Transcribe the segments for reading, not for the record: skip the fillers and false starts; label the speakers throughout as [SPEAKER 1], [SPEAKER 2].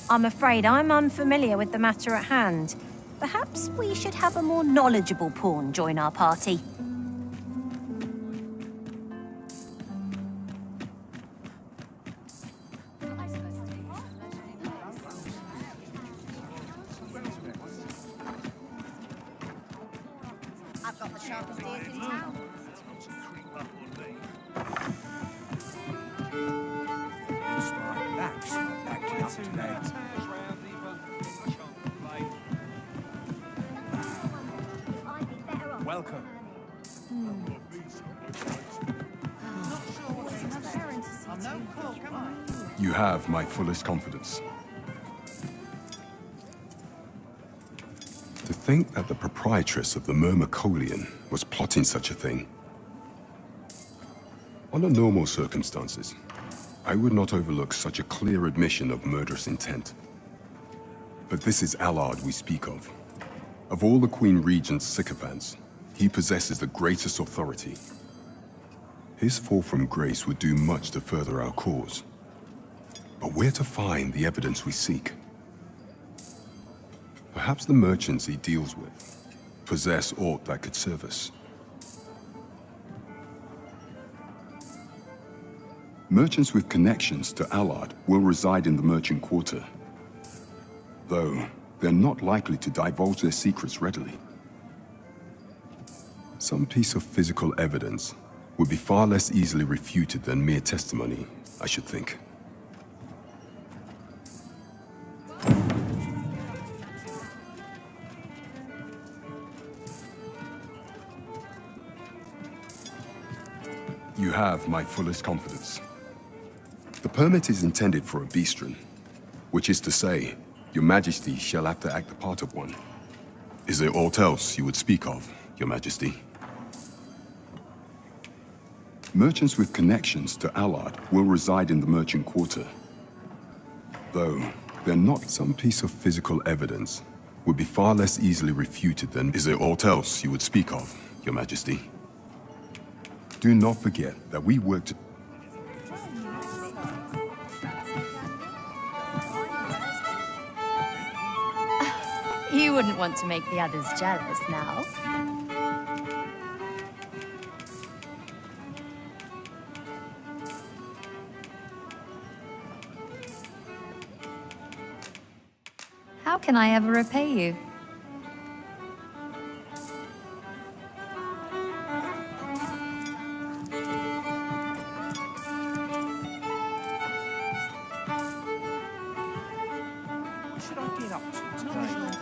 [SPEAKER 1] I'm afraid I'm unfamiliar with the matter at hand. Perhaps we should have a more knowledgeable pawn join our party.
[SPEAKER 2] I've got the sharpest ears in town.
[SPEAKER 3] Welcome.
[SPEAKER 4] You have my fullest confidence. To think that the proprietress of the Myrmecolian was plotting such a thing. Under normal circumstances, I would not overlook such a clear admission of murderous intent. But this is Allard we speak of. Of all the Queen Regent's sycophants, he possesses the greatest authority. His fall from grace would do much to further our cause. But where to find the evidence we seek? Perhaps the merchants he deals with possess aught that could serve us. Merchants with connections to Allard will reside in the merchant quarter, though they're not likely to divulge their secrets readily. Some piece of physical evidence would be far less easily refuted than mere testimony, I should think. You have my fullest confidence. The permit is intended for a bistron, which is to say, Your Majesty shall have to act the part of one. Is there aught else you would speak of, Your Majesty? Merchants with connections to Allard will reside in the merchant quarter. Though they're not some piece of physical evidence would be far less easily refuted than... Is there aught else you would speak of, Your Majesty? Do not forget that we worked...
[SPEAKER 1] You wouldn't want to make the others jealous now. How can I ever repay you?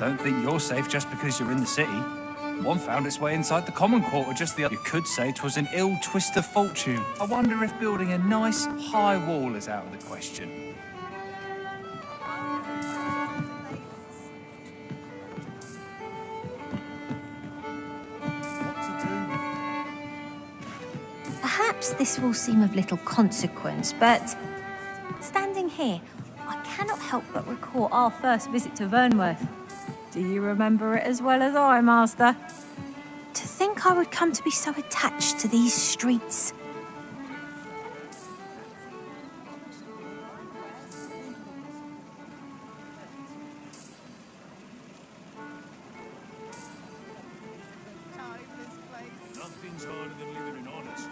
[SPEAKER 3] Don't think you're safe just because you're in the city. One found its way inside the common quarter just the other. You could say 'twas an ill twist of fortune. I wonder if building a nice, high wall is out of the question.
[SPEAKER 1] Perhaps this will seem of little consequence, but standing here, I cannot help but recall our first visit to Vernworth. Do you remember it as well as I, Master? To think I would come to be so attached to these streets.
[SPEAKER 5] Nothing's harder than living in honest.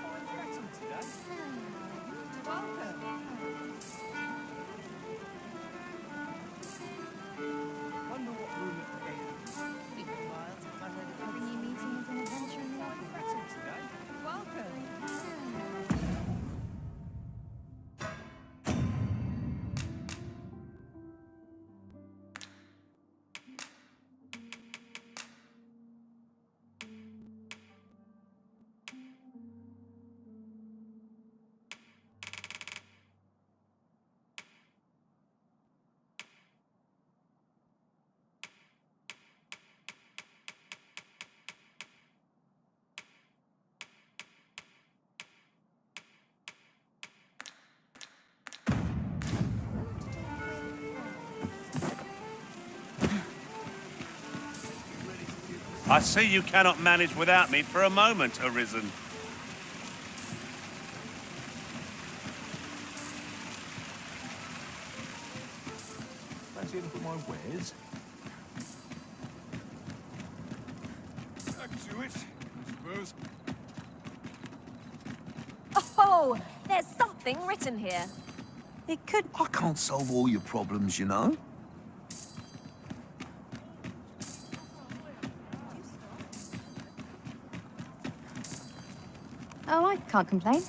[SPEAKER 5] I see you cannot manage without me for a moment, Arisen.
[SPEAKER 6] wares?
[SPEAKER 3] Back to it, I suppose.
[SPEAKER 1] Oh, there's something written here. It could...
[SPEAKER 6] I can't solve all your problems, you know.
[SPEAKER 1] Oh, I can't complain.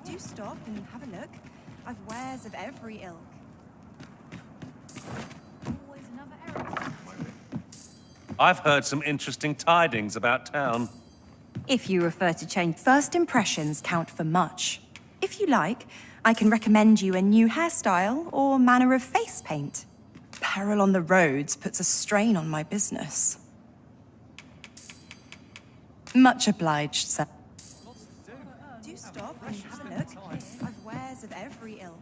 [SPEAKER 2] Do stop and have a look. I've wares of every ilk.
[SPEAKER 1] Always another errand.
[SPEAKER 5] I've heard some interesting tidings about town.
[SPEAKER 2] If you refer to change, first impressions count for much. If you like, I can recommend you a new hairstyle or manner of face paint. Peril on the roads puts a strain on my business. Much obliged, sir. Do stop and have a look. I've wares of every ilk.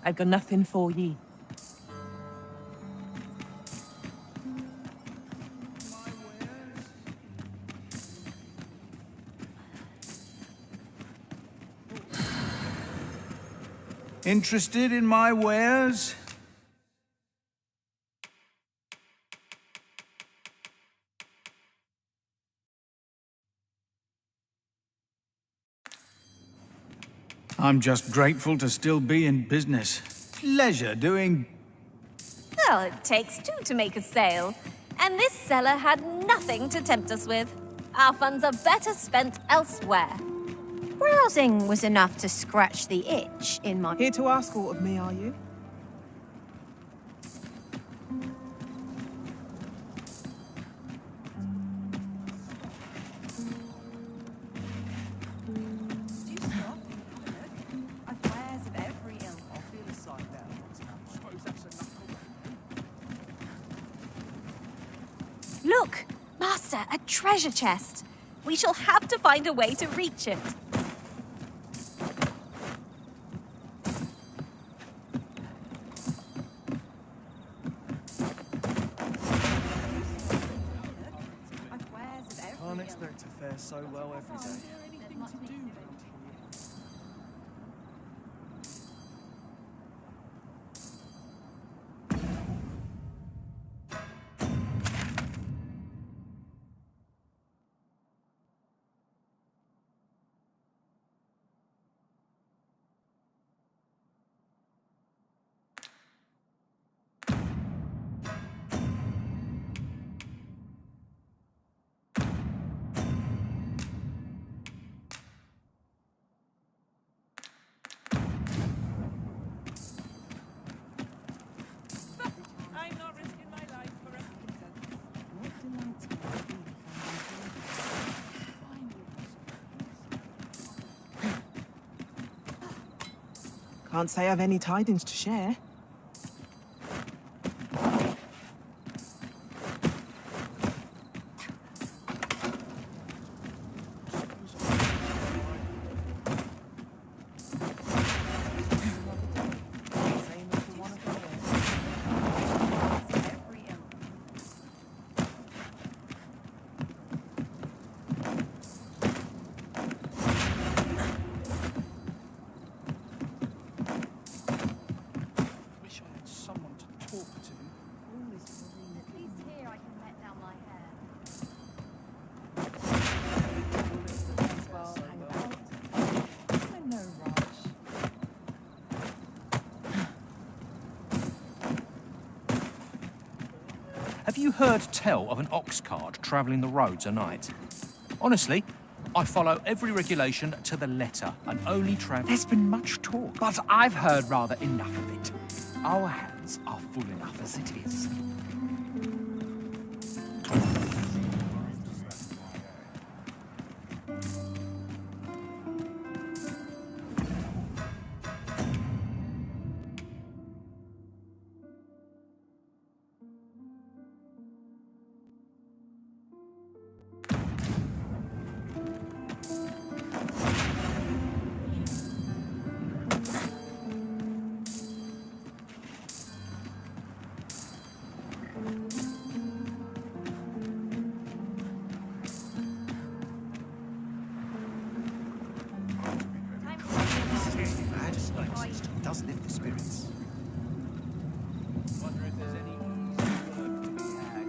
[SPEAKER 7] I've got nothing for ye.
[SPEAKER 6] Interested in my wares? I'm just grateful to still be in business. Pleasure doing...
[SPEAKER 1] Well, it takes two to make a sale. And this seller had nothing to tempt us with. Our funds are better spent elsewhere. Browsing was enough to scratch the itch in my...
[SPEAKER 7] Here to ask aught of me, are you?
[SPEAKER 2] Do stop and have a look. I've wares of every ilk.
[SPEAKER 6] I'll feel a sight down. I suppose that's enough.
[SPEAKER 1] Look! Master, a treasure chest. We shall have to find a way to reach it.
[SPEAKER 2] I've wares of every
[SPEAKER 8] Can't
[SPEAKER 2] ilk.
[SPEAKER 8] expect to fare so well every day.
[SPEAKER 7] Can't say I've any tidings to share.
[SPEAKER 2] Every ilk.
[SPEAKER 6] Wish I had someone to talk to.
[SPEAKER 1] At least here I can let down my hair.
[SPEAKER 2] No rush.
[SPEAKER 3] Have you heard tell of an ox cart travelling the roads at night? Honestly, I follow every regulation to the letter and only travel...
[SPEAKER 9] There's been much talk, but I've heard rather enough of it. Our hands are full enough as it is.
[SPEAKER 8] It does lift the spirits.
[SPEAKER 9] Wonder if there's any work to be had.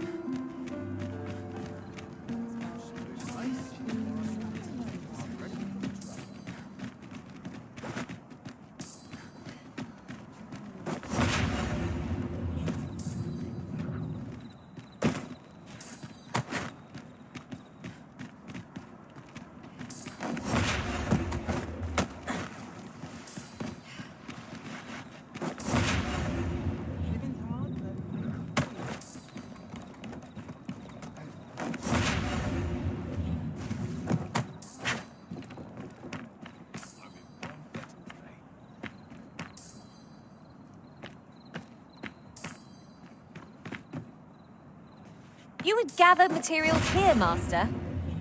[SPEAKER 1] You would gather materials here, Master.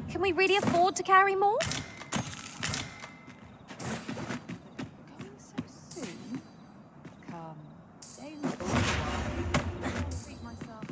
[SPEAKER 1] Can we really afford to carry more?
[SPEAKER 2] Going so soon? Come, stay in the for a while. I'll treat myself.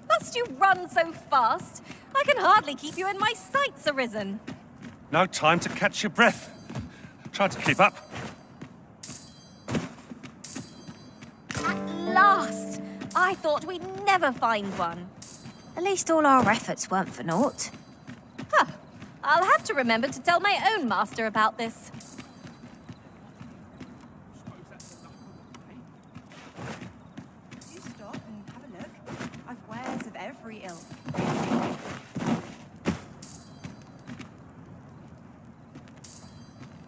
[SPEAKER 1] Must you run so fast? I can hardly keep you in my sights, Arisen.
[SPEAKER 5] No time to catch your breath. Try to keep up.
[SPEAKER 1] At last! I thought we'd never find one. At least all our efforts weren't for naught. Huh. I'll have to remember to tell my own master about this.
[SPEAKER 2] You stop and have a look. I've wares of every ilk.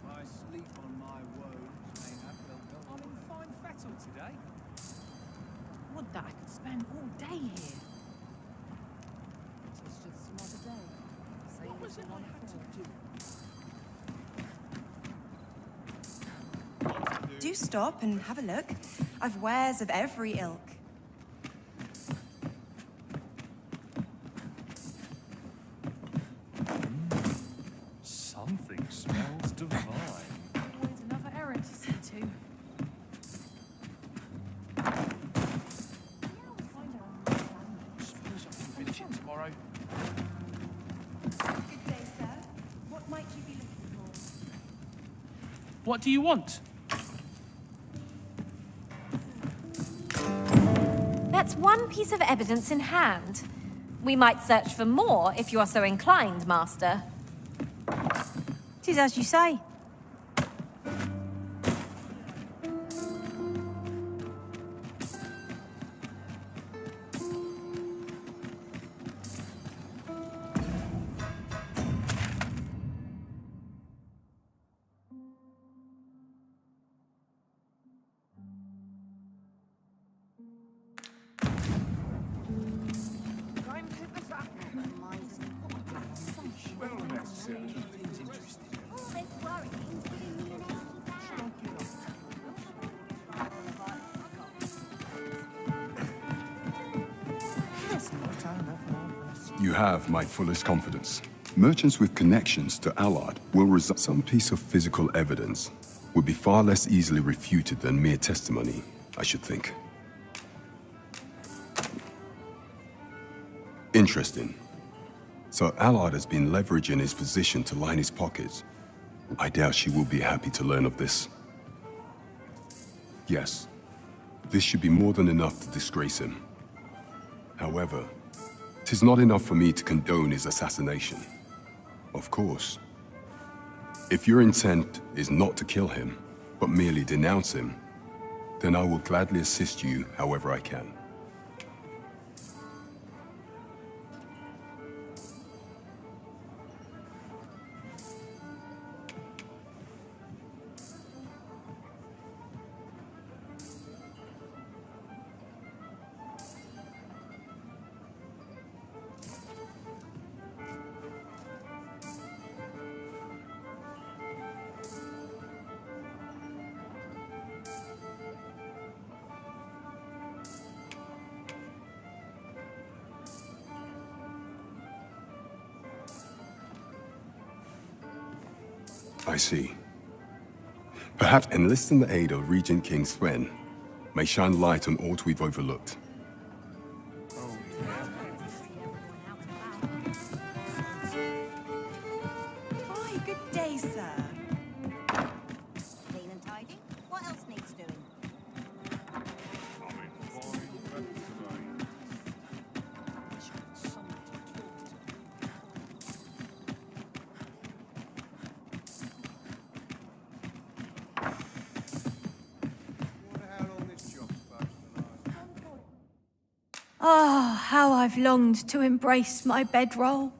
[SPEAKER 3] I sleep on my woes, mayhap. I'm in fine fettle today.
[SPEAKER 7] Would that I could spend all day here.
[SPEAKER 8] It's just another day. What was it I had to do?
[SPEAKER 2] Do stop and have a look. I've wares of every ilk.
[SPEAKER 3] Something smells divine.
[SPEAKER 7] Always another errand to see to.
[SPEAKER 9] Suppose I can finish it tomorrow.
[SPEAKER 2] Good day, sir. What might you be looking for?
[SPEAKER 9] What do you want?
[SPEAKER 1] That's one piece of evidence in hand. We might search for more if you are so inclined, Master. 'Tis as you say.
[SPEAKER 4] You have my fullest confidence. Merchants with connections to Allard will result. Some piece of physical evidence would be far less easily refuted than mere testimony, I should think. Interesting. So Allard has been leveraging his position to line his pockets. I doubt she will be happy to learn of this. Yes, this should be more than enough to disgrace him. However, 'tis not enough for me to condone his assassination. Of course. If your intent is not to kill him, but merely denounce him, then I will gladly assist you however I can. I see. Perhaps enlisting the aid of Regent King Sven may shine light on what we've overlooked.
[SPEAKER 2] Why, good day, sir.
[SPEAKER 1] Clean and tidy. What else needs doing?
[SPEAKER 7] Ah, how I've longed to embrace my bedroll.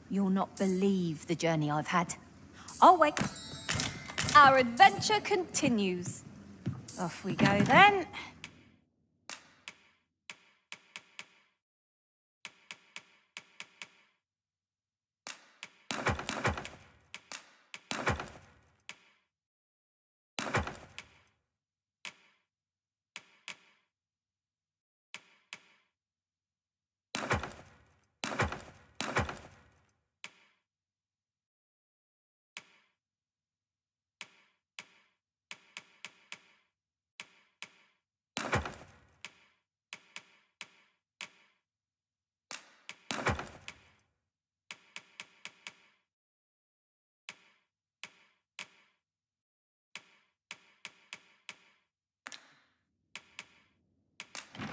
[SPEAKER 1] You'll not believe the journey I've had. Oh, wait. Our adventure continues. Off we go then.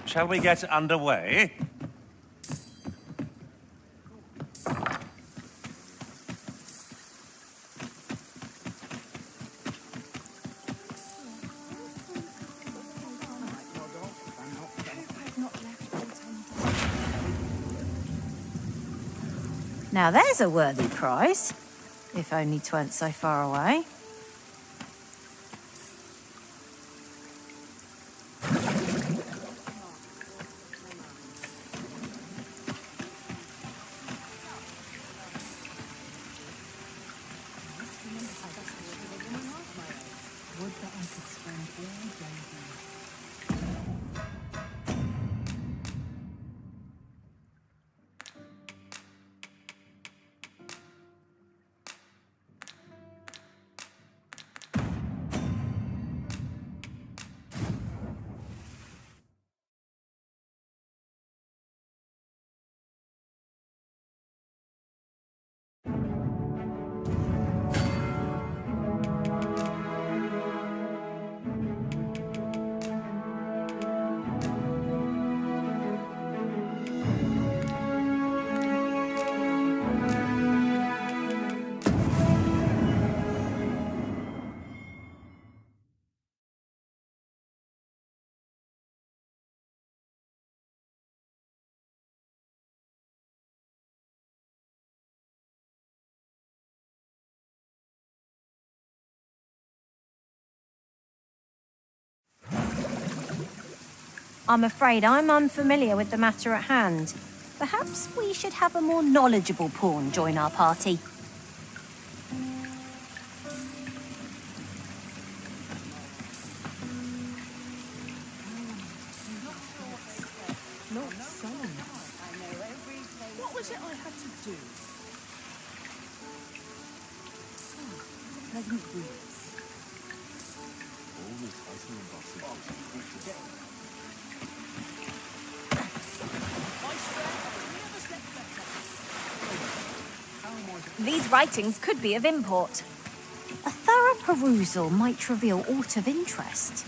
[SPEAKER 5] Shall we get underway?
[SPEAKER 1] Now there's a worthy prize, if only 'tweren't so far away. I'm afraid I'm unfamiliar with the matter at hand. Perhaps we should have a more knowledgeable pawn join our party.
[SPEAKER 7] What
[SPEAKER 8] was it I had to do? Oh, pleasant breeze.
[SPEAKER 4] All this hustle and bustle.
[SPEAKER 8] I swear I've never slept better. How am I to...
[SPEAKER 1] These writings could be of import. A thorough perusal might reveal aught of interest.